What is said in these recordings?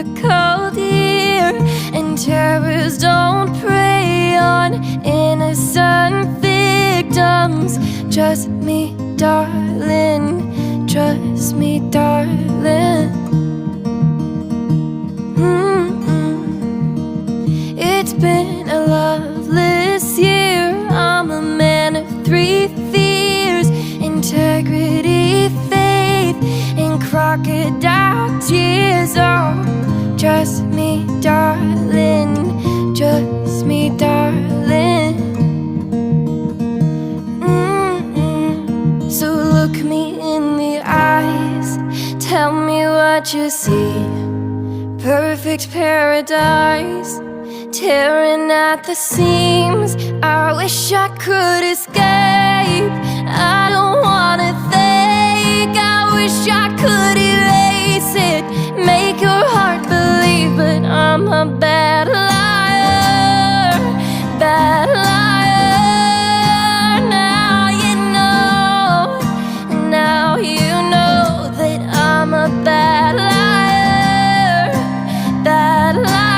difficult here, and terrors don't prey on innocent victims. Trust me, darling, trust me, darling. It's been a loveless year. I'm a man of three fears: integrity, faith, and crocodile tears. Oh, trust me, darling, trust me, darling. So look me in the eyes, tell me what you see. Perfect paradise, tearing at the seams. I wish I could escape. I don't wanna think. I wish I could erase it, make your heart believe, but I'm a bad liar, bad liar. Now you know, now you know that I'm a bad liar, bad liar.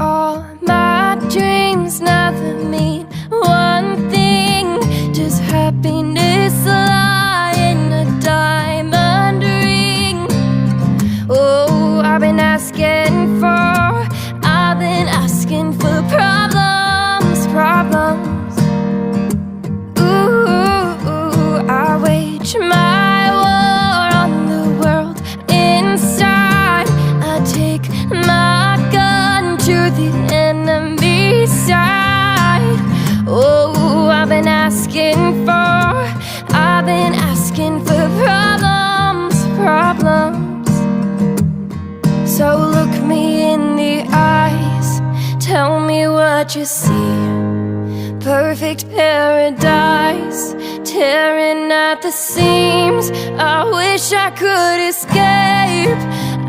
All my dreams never mean one thing, just happiness lie in a diamond ring. Oh, I've been asking for problems, problems. Ooh, I wage my war on the world inside. I take my gun to the enemy side. Oh, I've been asking for problems, problems. So look me in the eyes, tell me what you see. Perfect paradise, tearing at the seams. I wish I could escape.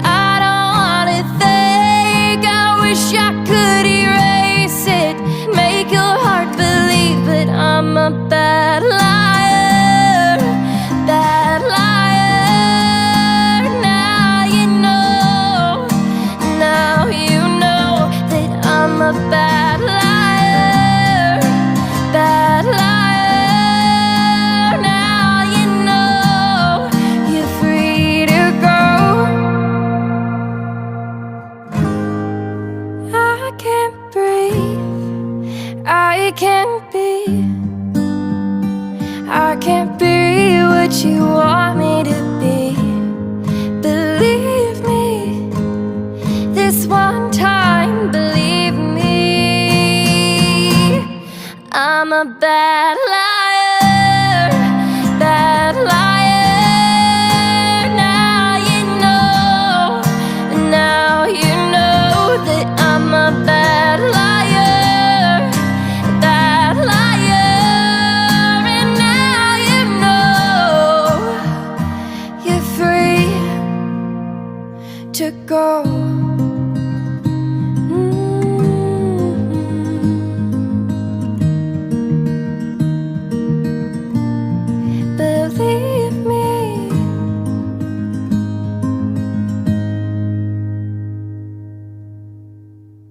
I don't wanna think. I wish I could erase it, make your heart believe, but I'm a bad liar, bad liar. Now you know, now you know that I'm a bad liar, bad liar. Now you know you're free to go. I can't breathe, I can't be, I can't be what you want me to be. Believe me, this one time, believe me, I'm a bad liar.